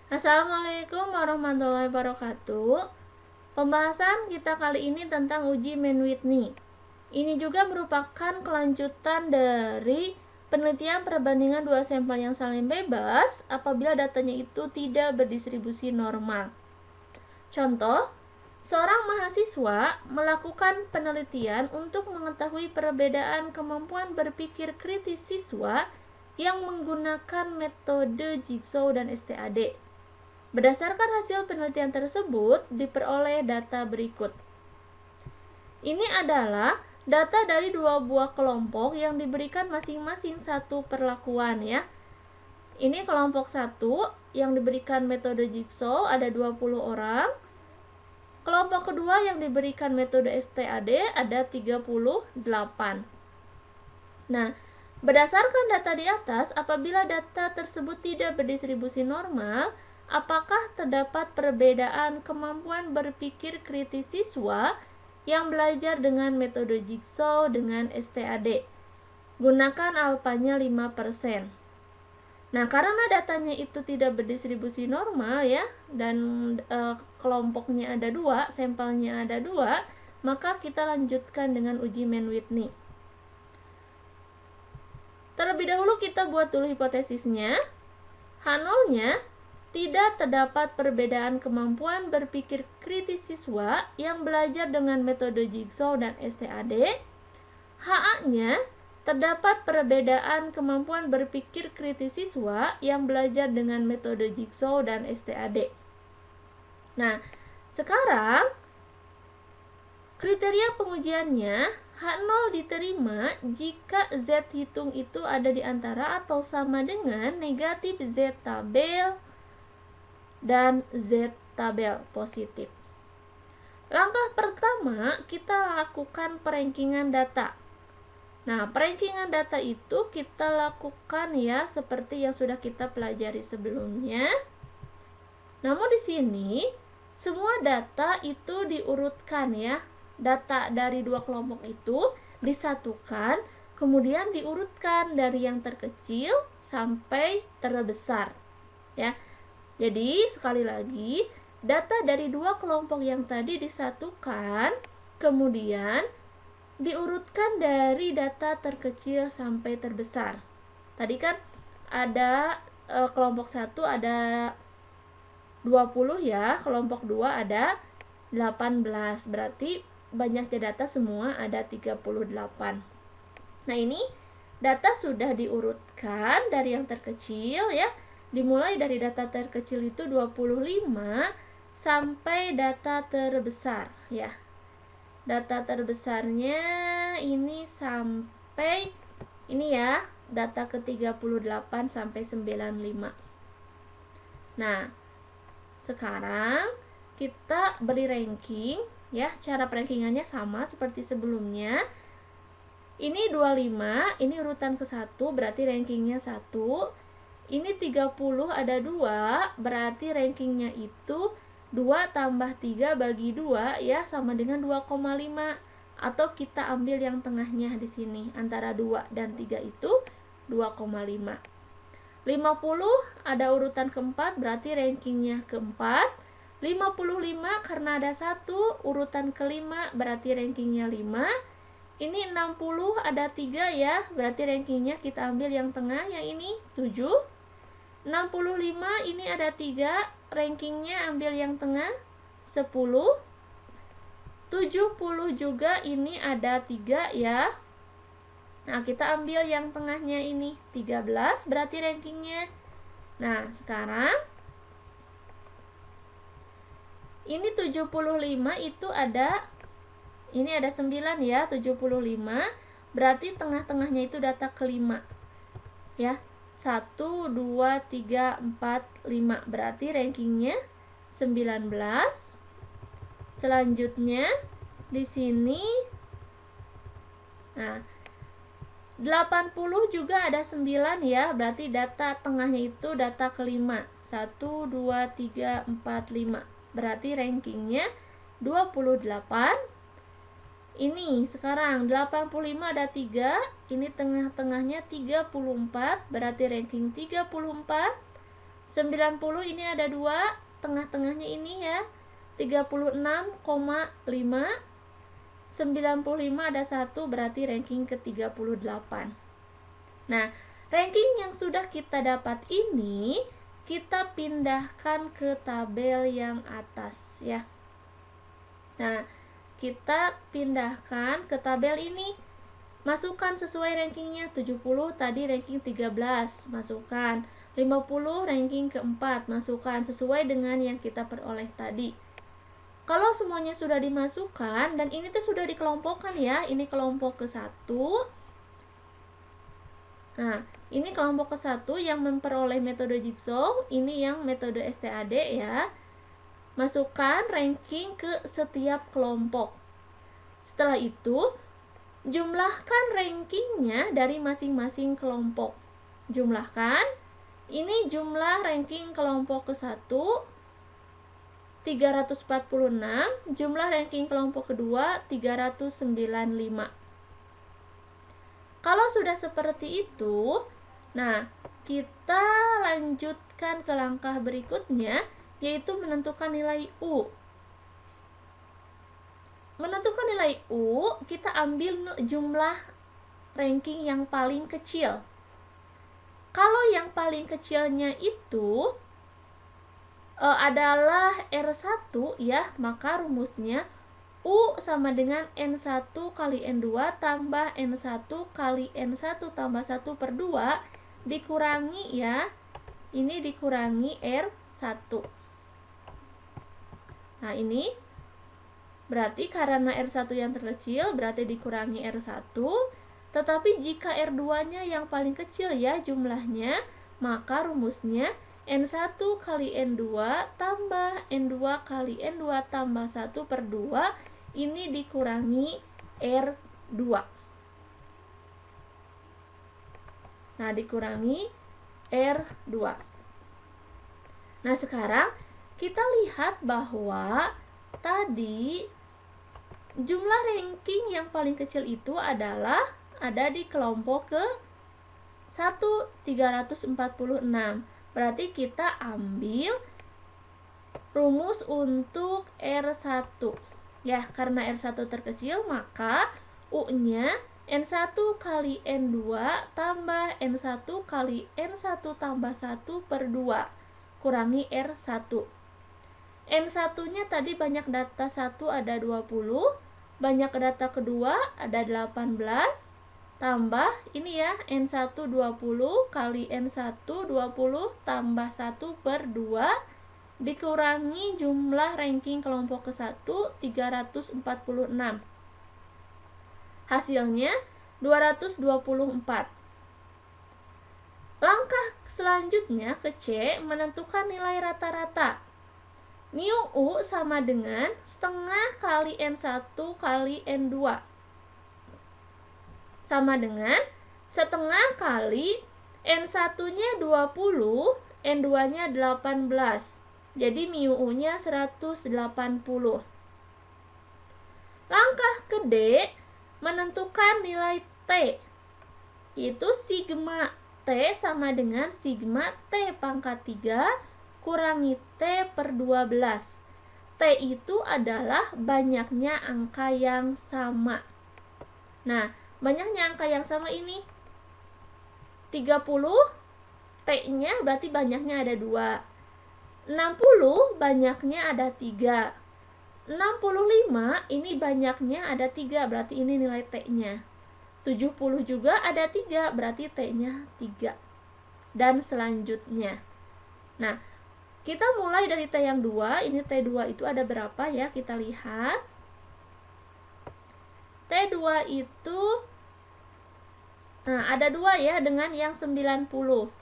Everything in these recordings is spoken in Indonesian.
Assalamualaikum warahmatullahi wabarakatuh. Pembahasan kita kali ini tentang uji Mann-Whitney. Ini juga merupakan kelanjutan dari penelitian perbandingan dua sampel yang saling bebas apabila datanya itu tidak berdistribusi normal. Contoh, seorang mahasiswa melakukan penelitian untuk mengetahui perbedaan kemampuan berpikir kritis siswa yang menggunakan metode Jigsaw dan STAD. Berdasarkan hasil penelitian tersebut, diperoleh data berikut. Ini adalah data dari dua buah kelompok yang diberikan masing-masing satu perlakuan ya. Ini kelompok 1 yang diberikan metode Jigsaw ada 20 orang. Kelompok kedua yang diberikan metode STAD ada 38. Nah, berdasarkan data di atas, apabila data tersebut tidak berdistribusi normal, apakah terdapat perbedaan kemampuan berpikir kritis siswa yang belajar dengan metode Jigsaw dengan STAD? Gunakan alfanya 5%. Nah, karena datanya itu tidak berdistribusi normal ya, dan kelompoknya ada 2, sampelnya ada 2, maka kita lanjutkan dengan uji Mann-Whitney. Terlebih dahulu kita buat dulu hipotesisnya. H0-nya tidak terdapat perbedaan kemampuan berpikir kritis siswa yang belajar dengan metode Jigsaw dan STAD. HA-nya terdapat perbedaan kemampuan berpikir kritis siswa yang belajar dengan metode Jigsaw dan STAD. Nah, sekarang kriteria pengujiannya H0 diterima jika Z hitung itu ada di antara atau sama dengan negatif Z tabel dan Z tabel positif. Langkah pertama, kita lakukan perankingan data. Nah, perankingan data itu kita lakukan ya seperti yang sudah kita pelajari sebelumnya. Namun di sini semua data itu diurutkan ya. Data dari dua kelompok itu disatukan, kemudian diurutkan dari yang terkecil sampai terbesar. Ya. Jadi, sekali lagi, data dari dua kelompok yang tadi disatukan, kemudian diurutkan dari data terkecil sampai terbesar. Tadi kan ada kelompok 1 ada 20 ya, kelompok 2 ada 18. Berarti banyaknya data semua ada 38. Nah, ini data sudah diurutkan dari yang terkecil ya. Dimulai dari data terkecil itu 25 sampai data terbesar ya. Data terbesarnya ini sampai ini ya, data ke-38 sampai 95. Nah, sekarang kita beri ranking ya. Cara perankingannya sama seperti sebelumnya. Ini 25, ini urutan ke-1 berarti rankingnya 1. Ini 30 ada 2, berarti rankingnya itu 2 tambah 3 bagi 2 ya sama dengan 2,5, atau kita ambil yang tengahnya di sini antara 2 dan 3 itu 2,5. 50 ada urutan keempat berarti rankingnya keempat. 55 karena ada 1 urutan kelima berarti rankingnya 5. Ini 60 ada 3 ya, berarti rankingnya kita ambil yang tengah yang ini 7. 65 ini ada 3, rankingnya ambil yang tengah 10. 70 juga ini ada 3 ya. Nah, kita ambil yang tengahnya ini 13, berarti rankingnya. Nah, sekarang ini 75 itu ada, ini ada 9 ya, 75, berarti tengah-tengahnya itu data kelima ya. 1, 2, 3, 4, 5 berarti rankingnya 19. Selanjutnya di sini nah 80 juga ada 9 ya, berarti data tengahnya itu data kelima. 1, 2, 3, 4, 5 berarti rankingnya 28. Ini sekarang 85 ada 3, ini tengah-tengahnya 34, berarti ranking 34. 90 ini ada 2, tengah-tengahnya ini ya, 36,5. 95 ada 1, berarti ranking ke-38. Nah, ranking yang sudah kita dapat ini kita pindahkan ke tabel yang atas ya. Nah, kita pindahkan ke tabel ini. Masukkan sesuai rankingnya. 70 tadi ranking 13, masukkan. 50 ranking keempat, masukkan sesuai dengan yang kita peroleh tadi. Kalau semuanya sudah dimasukkan, dan ini tuh sudah dikelompokkan ya, ini kelompok ke-1. Nah, ini kelompok ke-1 yang memperoleh metode jigsaw, ini yang metode STAD ya. Masukkan ranking ke setiap kelompok. Setelah itu, jumlahkan rankingnya dari masing-masing kelompok. Jumlahkan, ini jumlah ranking kelompok ke-1, 346, jumlah ranking kelompok kedua 395. Kalau sudah seperti itu, nah kita lanjutkan ke langkah berikutnya, yaitu menentukan nilai U. Menentukan nilai U, kita ambil jumlah ranking yang paling kecil. Kalau yang paling kecilnya itu adalah R1 ya, maka rumusnya U sama dengan N1 kali N2 tambah N1 kali N1 tambah 1 per 2 dikurangi ya, ini dikurangi R1. Nah ini berarti karena R1 yang terkecil berarti dikurangi R1, tetapi jika R2 nya yang paling kecil ya jumlahnya, maka rumusnya N1 kali N2 tambah N2 kali N2 tambah 1 per 2 ini dikurangi R2. Nah, dikurangi R2. Nah, sekarang kita lihat bahwa tadi jumlah ranking yang paling kecil itu adalah ada di kelompok ke-1, 346. Berarti kita ambil rumus untuk R1 ya, karena R1 terkecil maka U-nya N1 kali N2 tambah N1 kali N1 tambah 1 per 2 kurangi R1. N1 nya tadi banyak data 1 ada 20, banyak data kedua ada 18, tambah ini ya N1 20 kali N1 20 tambah 1 per 2 dikurangi jumlah ranking kelompok ke-1 346. Hasilnya 224. Langkah selanjutnya ke C, menentukan nilai rata-rata. Mu U sama dengan setengah kali N1 kali N2 sama dengan setengah kali N1 nya 20, N2 nya 18. Jadi mu U nya 180. Langkah ke D, menentukan nilai T, yaitu sigma T sama dengan sigma T pangkat 3 kurangi T per 12. T itu adalah banyaknya angka yang sama. Nah, banyaknya angka yang sama ini 30, T-nya berarti banyaknya ada 2. 60 banyaknya ada 3. 65 ini banyaknya ada 3, berarti ini nilai T-nya. 70 juga ada 3, berarti T-nya 3. Dan selanjutnya. Nah, kita mulai dari T yang 2, ini T2 itu ada berapa ya, kita lihat. T2 itu ada 2 ya dengan yang 90,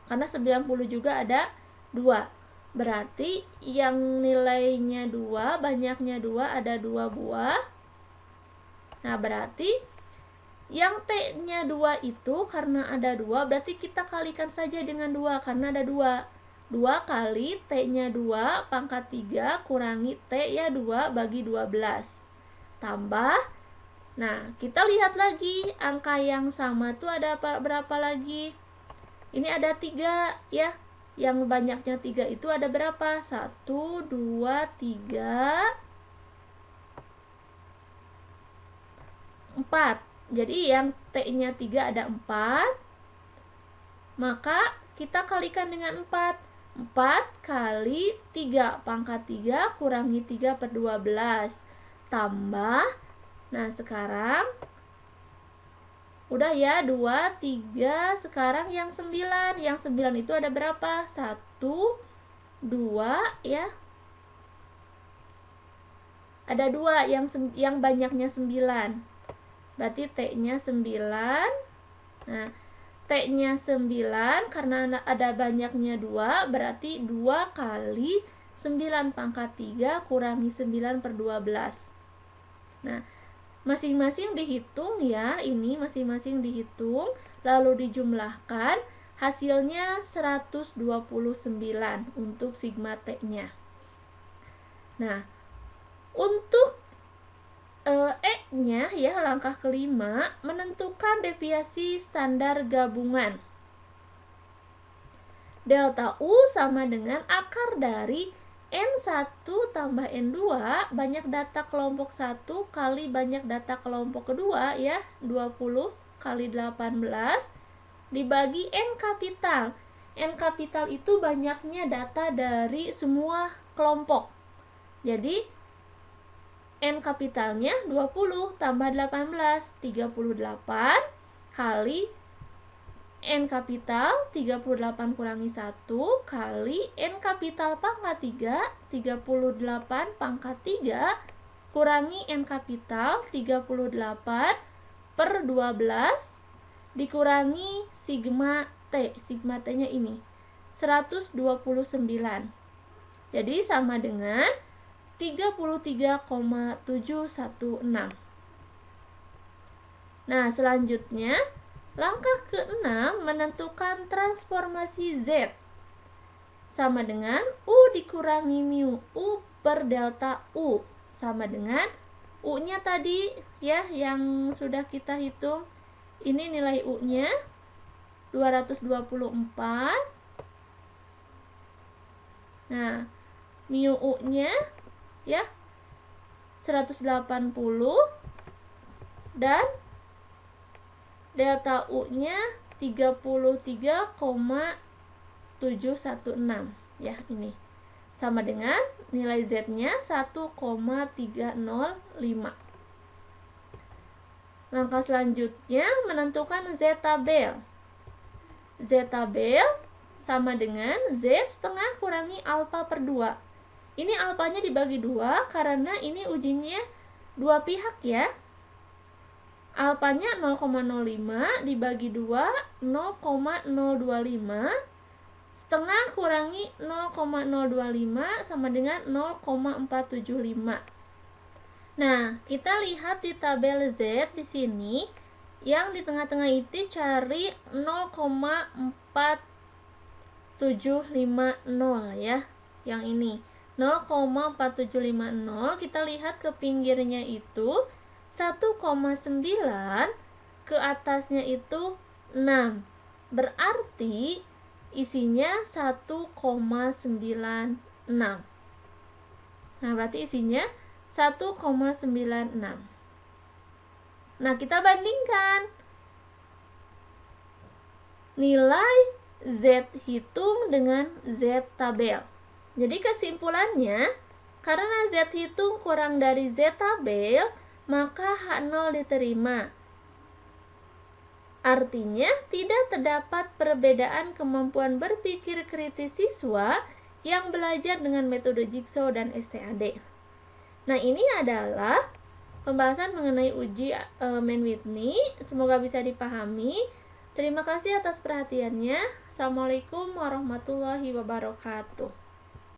karena 90 juga ada 2. Berarti yang nilainya 2, banyaknya 2 ada 2 buah. Nah, berarti yang T-nya 2 itu karena ada 2, berarti kita kalikan saja dengan 2 karena ada 2. 2 kali T-nya 2 pangkat 3 kurangi T ya 2 bagi 12. Tambah. Nah, kita lihat lagi angka yang sama tuh ada berapa lagi? Ini ada 3 ya. Yang banyaknya 3 itu ada berapa? 1, 2, 3, 4. Jadi yang T-nya 3 ada 4. Maka kita kalikan dengan 4. 4 kali 3 pangkat 3 kurangi 3 per 12. Tambah. Nah sekarang udah ya, 2, 3, sekarang yang 9. Yang 9 itu ada berapa? 1, 2 ya. Ada 2 yang banyaknya 9. Berarti T-nya 9. Nah, T-nya 9 karena ada banyaknya 2, berarti 2 kali 9 pangkat 3 kurangi 9 per 12. Nah, masing-masing dihitung ya, ini masing-masing dihitung, lalu dijumlahkan, hasilnya 129 untuk sigma T-nya. Nah, untuk E-nya ya, langkah kelima, menentukan deviasi standar gabungan. Delta U sama dengan akar dari N1 tambah N2, banyak data kelompok 1 kali banyak data kelompok kedua ya, 20 kali 18 dibagi N kapital. N kapital itu banyaknya data dari semua kelompok. Jadi N kapitalnya 20 tambah 18, 38 kali N kapital 38 kurangi 1 kali N kapital pangkat 3, 38 pangkat 3 kurangi N kapital 38 per 12 dikurangi sigma T. Sigma T-nya ini 129. Jadi sama dengan 33,716. Nah, selanjutnya langkah ke-6 menentukan transformasi Z. Sama dengan U dikurangi mu U per delta U. Sama dengan U-nya tadi ya yang sudah kita hitung. Ini nilai U-nya 224. Nah, mu U-nya ya 180 dan delta U-nya 33,716 ya, ini sama dengan nilai Z-nya 1,305. Langkah selanjutnya menentukan Z tabel. Z tabel sama dengan Z setengah kurangi alfa per 2. Ini alfanya dibagi 2 karena ini ujinya dua pihak ya. Alfanya 0,05 dibagi 2 0,025. Setengah kurangi 0,025 sama dengan 0,475. Nah, kita lihat di tabel Z di sini yang di tengah-tengah itu cari 0,4750 ya. Yang ini 0,4750, kita lihat ke pinggirnya itu 1,9, ke atasnya itu 6. Berarti isinya 1,96. Nah, berarti isinya 1,96. Nah, kita bandingkan nilai Z hitung dengan Z tabel. Jadi kesimpulannya, karena Z hitung kurang dari Z tabel, maka H0 diterima. Artinya, tidak terdapat perbedaan kemampuan berpikir kritis siswa yang belajar dengan metode Jigsaw dan STAD. Nah, ini adalah pembahasan mengenai uji Mann-Whitney. Semoga bisa dipahami. Terima kasih atas perhatiannya. Assalamualaikum warahmatullahi wabarakatuh.